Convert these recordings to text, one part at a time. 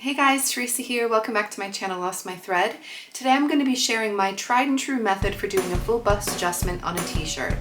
Hey guys, Teresa here. Welcome back to my channel, Lost My Thread. Today I'm going to be sharing my tried and true method for doing a full bust adjustment on a t-shirt.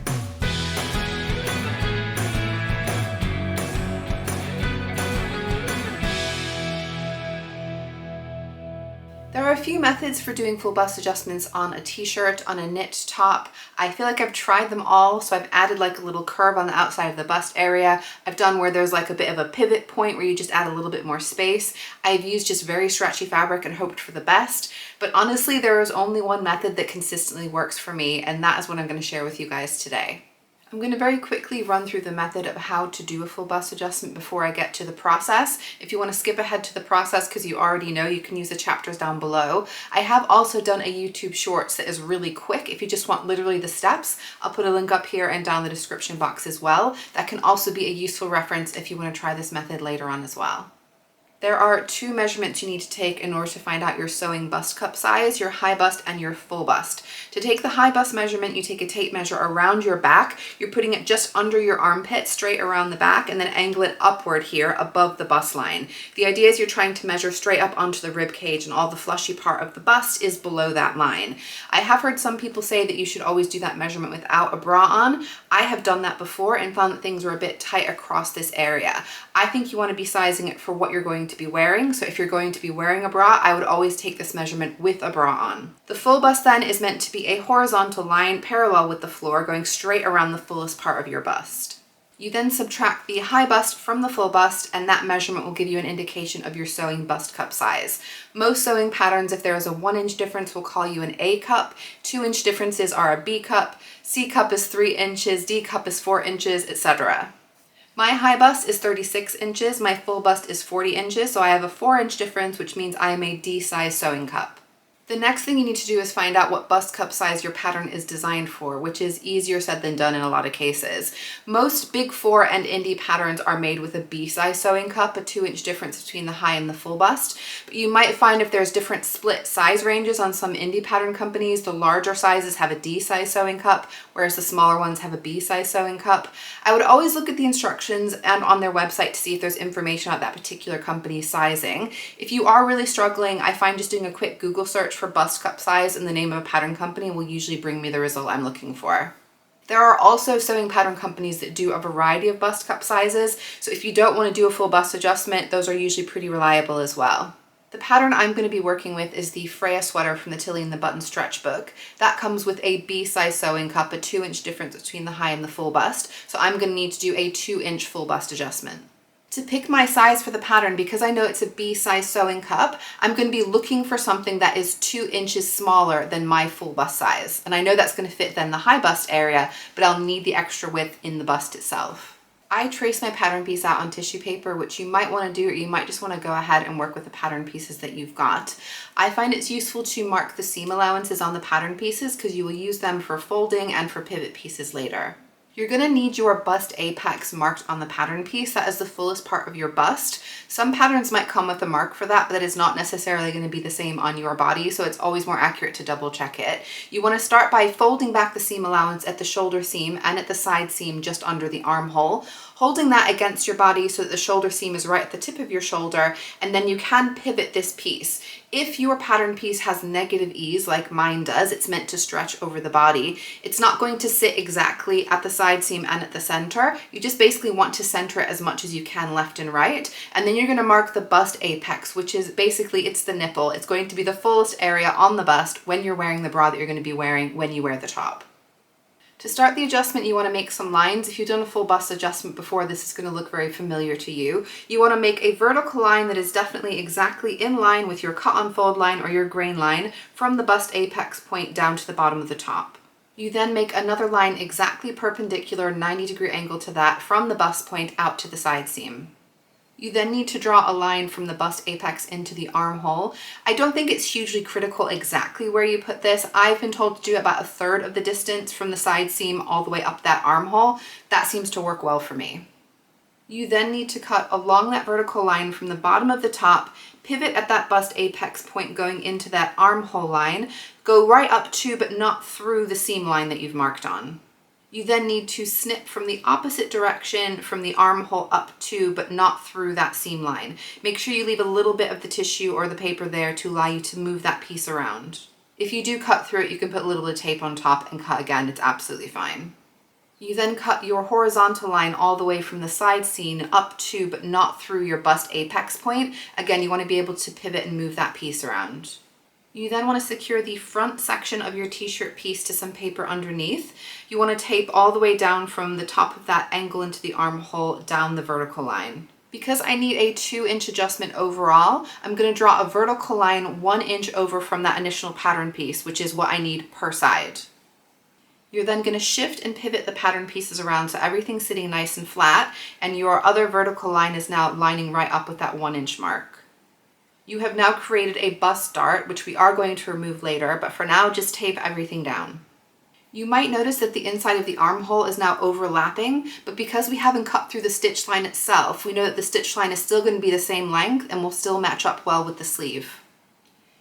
There are a few methods for doing full bust adjustments on a t-shirt, on a knit top. I feel like I've tried them all, so I've added like a little curve on the outside of the bust area. I've done where there's like a bit of a pivot point where you just add a little bit more space. I've used just very stretchy fabric and hoped for the best, but honestly there is only one method that consistently works for me, and that is what I'm going to share with you guys today. I'm going to very quickly run through the method of how to do a full bust adjustment before I get to the process. If you want to skip ahead to the process because you already know, you can use the chapters down below. I have also done a YouTube Shorts that is really quick. If you just want literally the steps, I'll put a link up here and down the description box as well. That can also be a useful reference if you want to try this method later on as well. There are two measurements you need to take in order to find out your sewing bust cup size, your high bust and your full bust. To take the high bust measurement, you take a tape measure around your back. You're putting it just under your armpit, straight around the back, and then angle it upward here above the bust line. The idea is you're trying to measure straight up onto the rib cage, and all the fleshy part of the bust is below that line. I have heard some people say that you should always do that measurement without a bra on. I have done that before and found that things were a bit tight across this area. I think you want to be sizing it for what you're going to be wearing. So if you're going to be wearing a bra, I would always take this measurement with a bra on. The full bust then is meant to be a horizontal line parallel with the floor, going straight around the fullest part of your bust. You then subtract the high bust from the full bust, and that measurement will give you an indication of your sewing bust cup size. Most sewing patterns, if there is a 1-inch difference, will call you an A cup. 2-inch differences are a B cup. C cup is 3 inches, D cup is 4 inches, etc. My high bust is 36 inches, my full bust is 40 inches, so I have a 4-inch difference, which means I am a D size sewing cup. The next thing you need to do is find out what bust cup size your pattern is designed for, which is easier said than done in a lot of cases. Most Big 4 and indie patterns are made with a B size sewing cup, a 2-inch difference between the high and the full bust. But you might find if there's different split size ranges on some indie pattern companies, the larger sizes have a D size sewing cup, whereas the smaller ones have a B size sewing cup. I would always look at the instructions and on their website to see if there's information about that particular company's sizing. If you are really struggling, I find just doing a quick Google search for bust cup size and the name of a pattern company will usually bring me the result I'm looking for. There are also sewing pattern companies that do a variety of bust cup sizes, so if you don't want to do a full bust adjustment, those are usually pretty reliable as well. The pattern I'm going to be working with is the Freya sweater from the Tilly and the Button stretch book. That comes with a B size sewing cup, a 2-inch difference between the high and the full bust, so I'm going to need to do a 2-inch full bust adjustment. To pick my size for the pattern, because I know it's a B size sewing cup, I'm going to be looking for something that is 2 inches smaller than my full bust size. And I know that's going to fit then the high bust area, but I'll need the extra width in the bust itself. I trace my pattern piece out on tissue paper, which you might want to do, or you might just want to go ahead and work with the pattern pieces that you've got. I find it's useful to mark the seam allowances on the pattern pieces because you will use them for folding and for pivot pieces later. You're going to need your bust apex marked on the pattern piece. That is the fullest part of your bust. Some patterns might come with a mark for that, but that is not necessarily going to be the same on your body, so it's always more accurate to double check it. You want to start by folding back the seam allowance at the shoulder seam and at the side seam just under the armhole, holding that against your body so that the shoulder seam is right at the tip of your shoulder, and then you can pivot this piece. If your pattern piece has negative ease like mine does, it's meant to stretch over the body, it's not going to sit exactly at the side seam and at the center. You just basically want to center it as much as you can left and right, and then you're going to mark the bust apex, which is basically, it's the nipple. It's going to be the fullest area on the bust when you're wearing the bra that you're going to be wearing when you wear the top. To start the adjustment, you want to make some lines. If you've done a full bust adjustment before, this is going to look very familiar to you. You want to make a vertical line that is definitely exactly in line with your cut-on fold line or your grain line from the bust apex point down to the bottom of the top. You then make another line exactly perpendicular, 90-degree angle to that from the bust point out to the side seam. You then need to draw a line from the bust apex into the armhole. I don't think it's hugely critical exactly where you put this. I've been told to do about 1/3 of the distance from the side seam all the way up that armhole. That seems to work well for me. You then need to cut along that vertical line from the bottom of the top, pivot at that bust apex point going into that armhole line, go right up to but not through the seam line that you've marked on. You then need to snip from the opposite direction from the armhole up to, but not through that seam line. Make sure you leave a little bit of the tissue or the paper there to allow you to move that piece around. If you do cut through it, you can put a little bit of tape on top and cut again, it's absolutely fine. You then cut your horizontal line all the way from the side seam up to, but not through your bust apex point. Again, you want to be able to pivot and move that piece around. You then want to secure the front section of your t-shirt piece to some paper underneath. You want to tape all the way down from the top of that angle into the armhole down the vertical line. Because I need a 2-inch adjustment overall, I'm going to draw a vertical line 1 inch over from that initial pattern piece, which is what I need per side. You're then going to shift and pivot the pattern pieces around so everything's sitting nice and flat, and your other vertical line is now lining right up with that 1 inch mark. You have now created a bust dart, which we are going to remove later, but for now just tape everything down. You might notice that the inside of the armhole is now overlapping, but because we haven't cut through the stitch line itself, we know that the stitch line is still going to be the same length and will still match up well with the sleeve.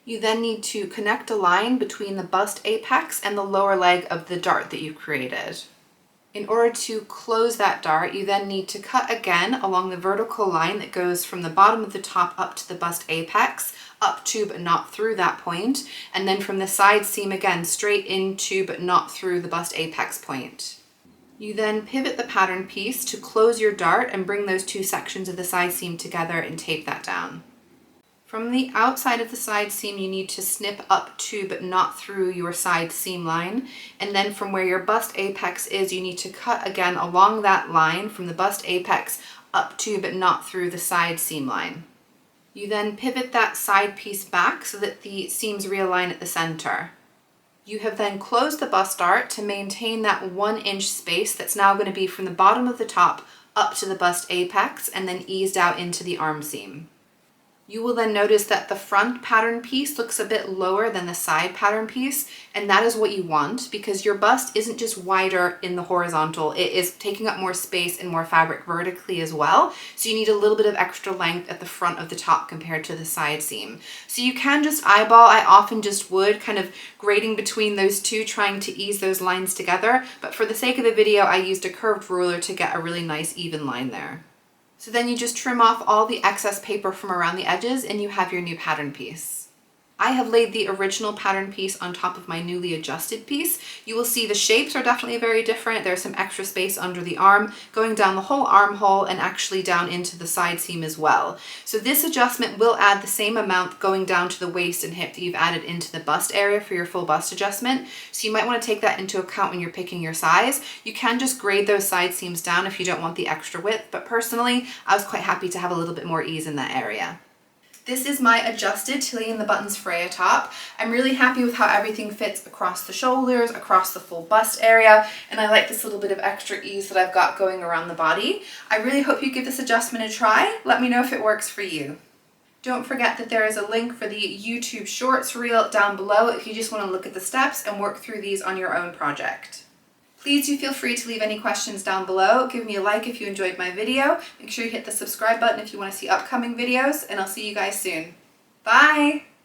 You then need to connect a line between the bust apex and the lower leg of the dart that you've created. In order to close that dart, you then need to cut again along the vertical line that goes from the bottom of the top up to the bust apex, up to but not through that point, and then from the side seam again straight into but not through the bust apex point. You then pivot the pattern piece to close your dart and bring those two sections of the side seam together and tape that down. From the outside of the side seam, you need to snip up to but not through your side seam line. And then from where your bust apex is, you need to cut again along that line from the bust apex up to but not through the side seam line. You then pivot that side piece back so that the seams realign at the center. You have then closed the bust dart to maintain that 1 inch space that's now going to be from the bottom of the top up to the bust apex and then eased out into the arm seam. You will then notice that the front pattern piece looks a bit lower than the side pattern piece, and that is what you want because your bust isn't just wider in the horizontal, it is taking up more space and more fabric vertically as well. So you need a little bit of extra length at the front of the top compared to the side seam. So you can just eyeball, I often just would, kind of grading between those two, trying to ease those lines together. But for the sake of the video, I used a curved ruler to get a really nice even line there. So then you just trim off all the excess paper from around the edges and you have your new pattern piece. I have laid the original pattern piece on top of my newly adjusted piece. You will see the shapes are definitely very different. There's some extra space under the arm, going down the whole armhole and actually down into the side seam as well. So this adjustment will add the same amount going down to the waist and hip that you've added into the bust area for your full bust adjustment. So you might want to take that into account when you're picking your size. You can just grade those side seams down if you don't want the extra width, but personally, I was quite happy to have a little bit more ease in that area. This is my adjusted Tilly and the Buttons Freya top. I'm really happy with how everything fits across the shoulders, across the full bust area, and I like this little bit of extra ease that I've got going around the body. I really hope you give this adjustment a try. Let me know if it works for you. Don't forget that there is a link for the YouTube Shorts reel down below if you just want to look at the steps and work through these on your own project. Please do feel free to leave any questions down below. Give me a like if you enjoyed my video. Make sure you hit the subscribe button if you want to see upcoming videos, and I'll see you guys soon. Bye!